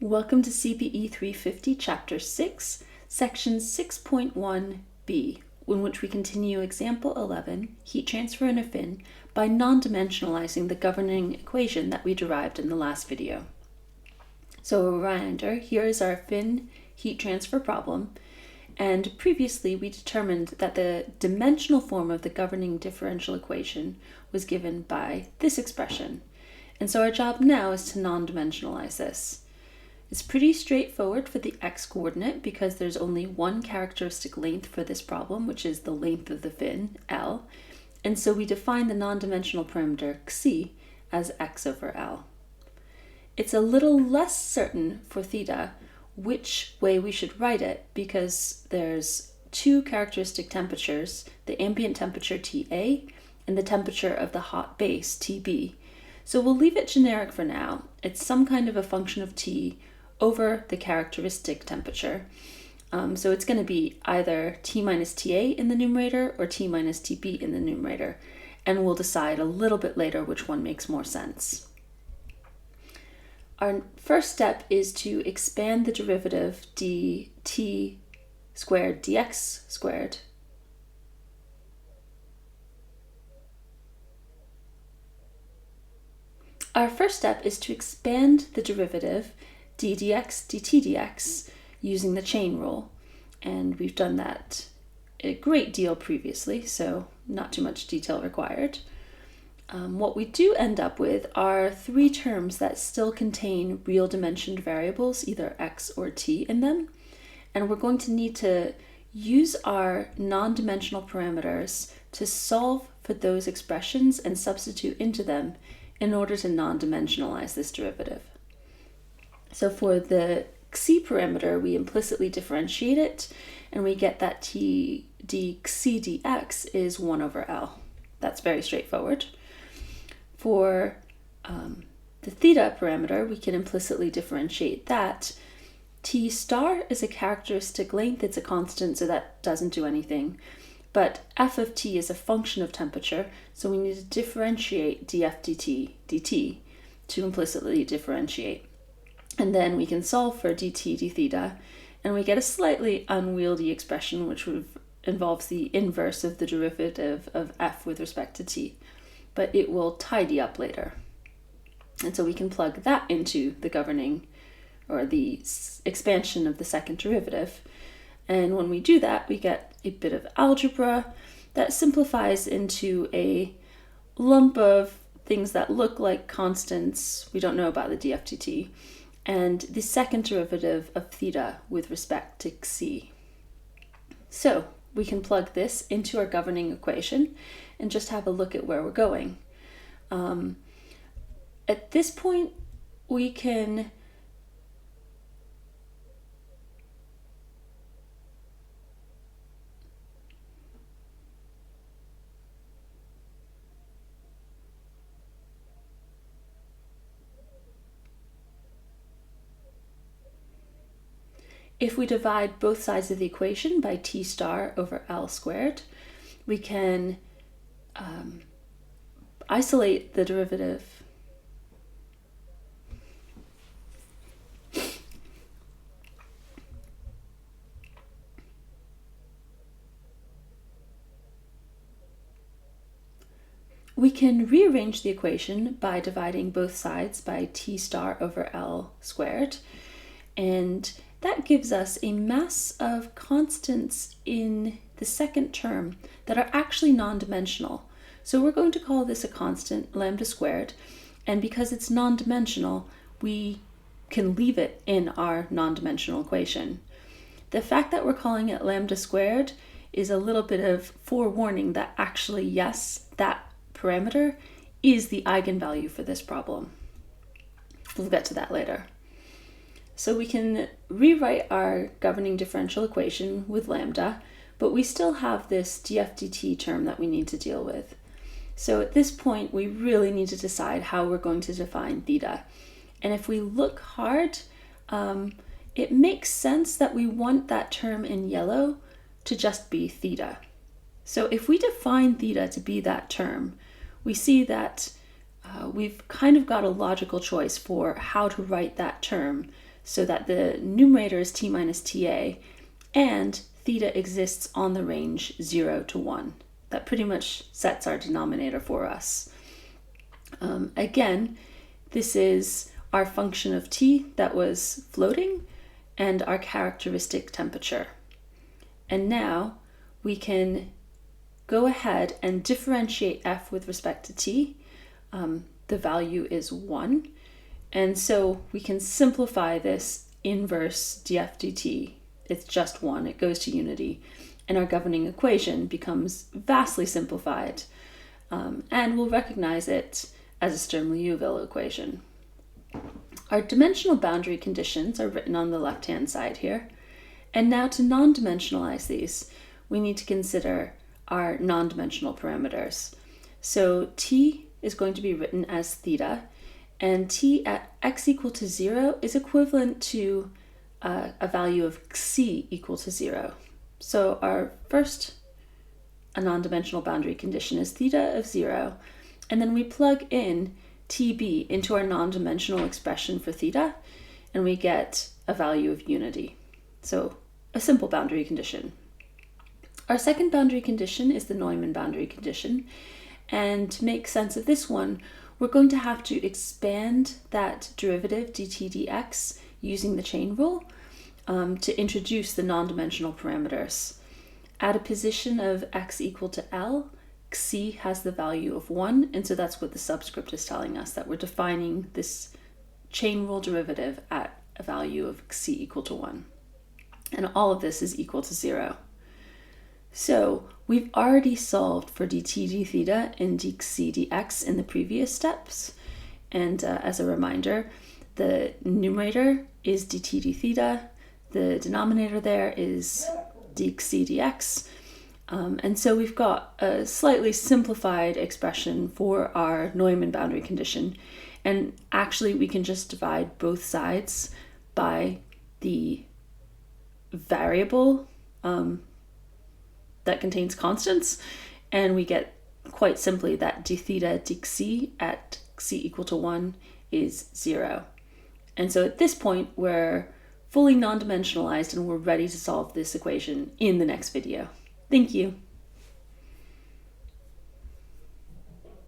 Welcome to CMB327 Chapter 6, Section 6.1b, in which we continue Example 11, heat transfer in a fin, by non-dimensionalizing the governing equation that we derived in the last video. So a reminder, here is our fin heat transfer problem, and previously we determined that the dimensional form of the governing differential equation was given by this expression. And so our job now is to non-dimensionalize this. It's pretty straightforward for the x-coordinate because there's only one characteristic length for this problem, which is the length of the fin, L, and so we define the non-dimensional parameter xi as x over L. It's a little less certain for theta which way we should write it because there's two characteristic temperatures, the ambient temperature TA and the temperature of the hot base TB. So we'll leave it generic for now. It's some kind of a function of T over the characteristic temperature. So it's going to be either T minus TA in the numerator or T minus TB in the numerator. And we'll decide a little bit later which one makes more sense. Our first step is to expand the derivative dt squared dx squared. Our first step is to expand the derivative d dx dt dx using the chain rule, and we've done that a great deal previously, so not too much detail required. What we do end up with are three terms that still contain real dimensioned variables, either x or t in them, and we're going to need to use our non-dimensional parameters to solve for those expressions and substitute into them in order to non-dimensionalize this derivative. So for the xi parameter, we implicitly differentiate it, and we get that t d xi dx is 1 over L. That's very straightforward. For the theta parameter, we can implicitly differentiate that. T star is a characteristic length, it's a constant, so that doesn't do anything. But f of t is a function of temperature, so we need to differentiate df dt to implicitly differentiate. And then we can solve for dt d theta, and we get a slightly unwieldy expression which involves the inverse of the derivative of f with respect to t, but it will tidy up later. And so we can plug that into the governing, or the expansion of the second derivative. And when we do that, we get a bit of algebra that simplifies into a lump of things that look like constants. We don't know about the df dt, and the second derivative of theta with respect to xi. So we can plug this into our governing equation and just have a look at where we're going. At this point, we can if we divide both sides of the equation by t star over L squared, we can isolate the derivative. We can rearrange the equation by dividing both sides by t star over L squared, and that gives us a mass of constants in the second term that are actually non-dimensional. So we're going to call this a constant, lambda squared, and because it's non-dimensional, we can leave it in our non-dimensional equation. The fact that we're calling it lambda squared is a little bit of forewarning that actually, yes, that parameter is the eigenvalue for this problem. We'll get to that later. So we can rewrite our governing differential equation with lambda, but we still have this df dt term that we need to deal with. So at this point, we really need to decide how we're going to define theta. And if we look hard, it makes sense that we want that term in yellow to just be theta. So if we define theta to be that term, we see that we've kind of got a logical choice for how to write that term so that the numerator is t minus ta, and theta exists on the range 0 to 1. That pretty much sets our denominator for us. Again, this is our function of t that was floating and our characteristic temperature. And now we can go ahead and differentiate f with respect to t. The value is 1. And so we can simplify this inverse df dt. It's just 1, it goes to unity. And our governing equation becomes vastly simplified. And we'll recognize it as a Sturm-Liouville equation. Our dimensional boundary conditions are written on the left-hand side here. And now to non-dimensionalize these, we need to consider our non-dimensional parameters. So t is going to be written as theta, and t at x equal to 0 is equivalent to a value of xc equal to 0. So our first non-dimensional boundary condition is theta of 0, and then we plug in tb into our non-dimensional expression for theta, and we get a value of unity. So a simple boundary condition. Our second boundary condition is the Neumann boundary condition, and to make sense of this one, we're going to have to expand that derivative dt dx using the chain rule to introduce the non-dimensional parameters. At a position of x equal to L, xc has the value of 1, and so that's what the subscript is telling us, that we're defining this chain rule derivative at a value of xc equal to 1. And all of this is equal to 0. So we've already solved for dt d theta and dxc dx in the previous steps. And as a reminder, the numerator is dt d theta, the denominator there is dxc dx. And so we've got a slightly simplified expression for our Neumann boundary condition. And actually we can just divide both sides by the variable that contains constants, and we get quite simply that d theta dxc at xc equal to 1 is 0. And so at this point we're fully non-dimensionalized and we're ready to solve this equation in the next video. Thank you.